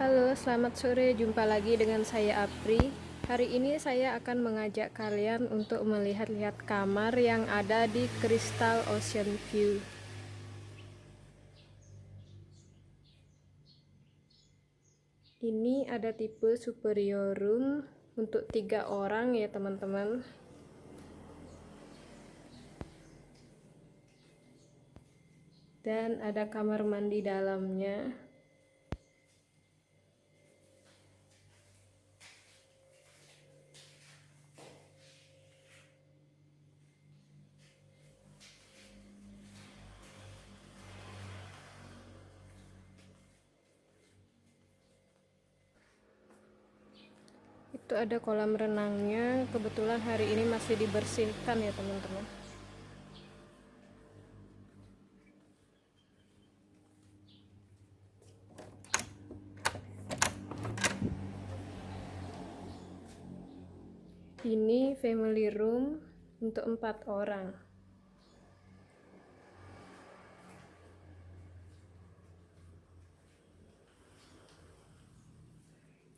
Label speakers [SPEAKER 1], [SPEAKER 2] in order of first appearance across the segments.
[SPEAKER 1] Halo, selamat sore. Jumpa lagi dengan saya Apri. Hari ini saya akan mengajak kalian untuk melihat-lihat kamar yang ada di Crystal Ocean View. Ini ada tipe superior room untuk 3 orang ya teman-teman. Dan ada kamar mandi dalamnya. Itu ada kolam renangnya. Kebetulan hari ini masih dibersihkan ya teman-teman. Ini family room untuk 4 orang.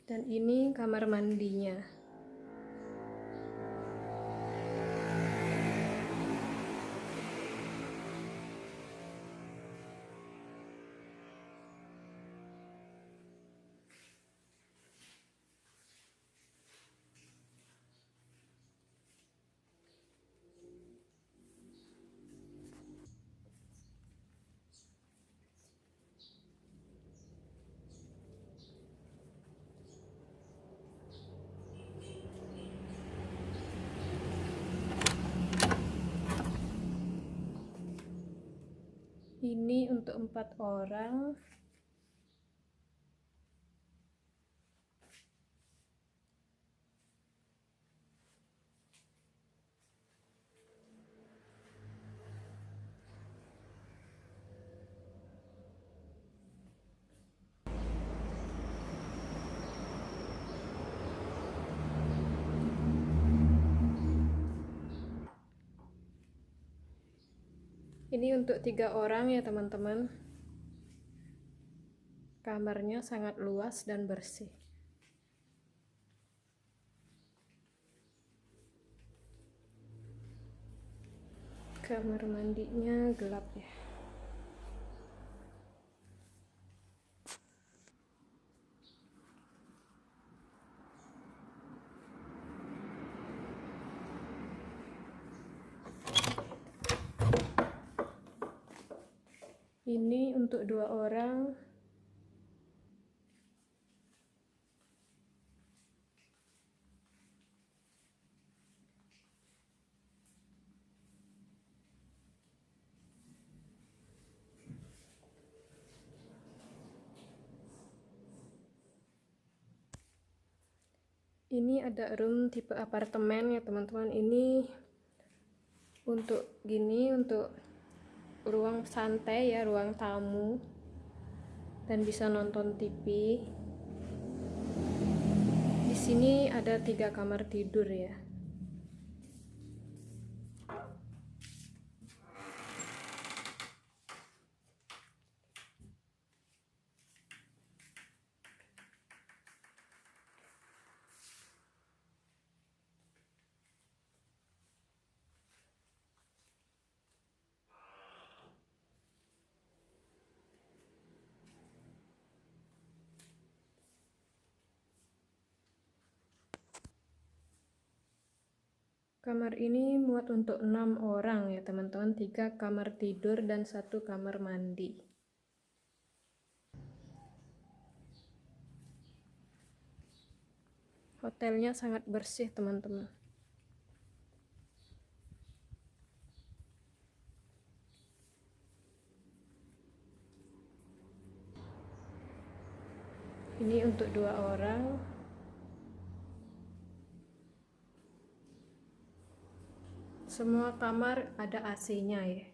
[SPEAKER 1] Dan ini kamar mandinya. Ini untuk 4 orang. Ini untuk 3 orang ya teman-teman. Kamarnya sangat luas dan bersih. Kamar mandinya gelap ya. Ini untuk 2 orang. Ini ada room tipe apartemen ya teman-teman. Ini untuk ruang santai ya, ruang tamu, dan bisa nonton TV. Di sini ada 3 kamar tidur ya. Kamar ini muat untuk 6 orang ya teman-teman. 3 kamar tidur dan 1 kamar mandi. Hotelnya sangat bersih teman-teman. Ini untuk 2 orang. Semua kamar ada AC-nya ya.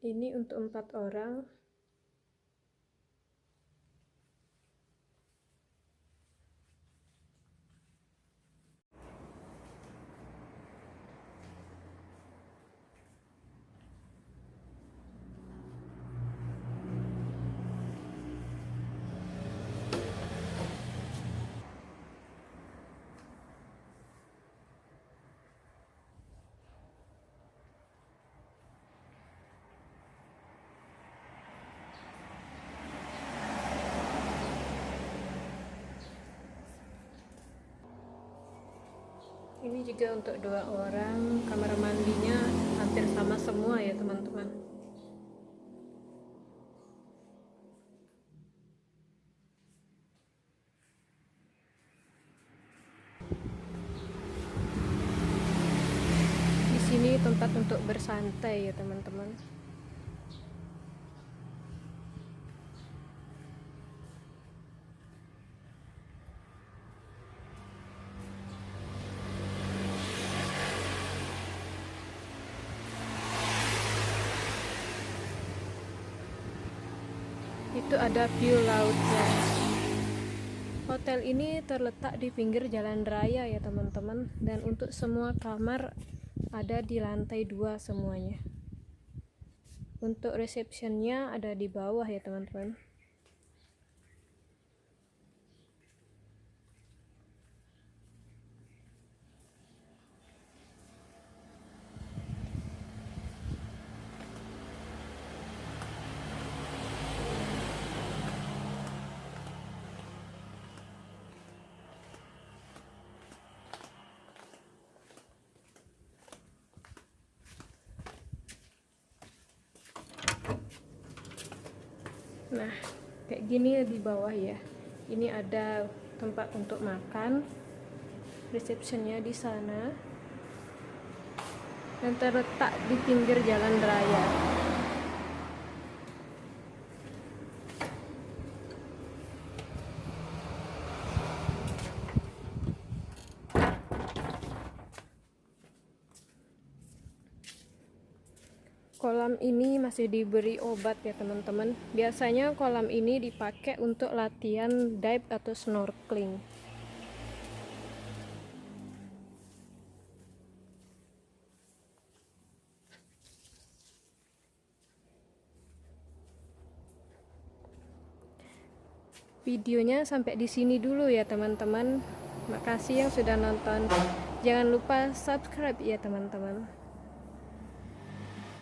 [SPEAKER 1] Ini untuk 4 orang. Ini juga untuk 2 orang, kamar mandinya hampir sama semua ya teman-teman. Di sini tempat untuk bersantai ya teman-teman. Itu ada view lautnya. Hotel ini terletak di pinggir jalan raya ya teman-teman, dan untuk semua kamar ada di lantai 2 semuanya. Untuk receptionnya ada di bawah ya teman-teman. Nah, kayak gini di bawah ya. Ini ada tempat untuk makan. Receptionnya di sana. Dan terletak di pinggir jalan raya. Kolam ini masih diberi obat ya teman-teman. Biasanya kolam ini dipakai untuk latihan dive atau snorkeling. Videonya sampai di sini dulu ya teman-teman. Makasih yang sudah nonton. Jangan lupa subscribe ya teman-teman.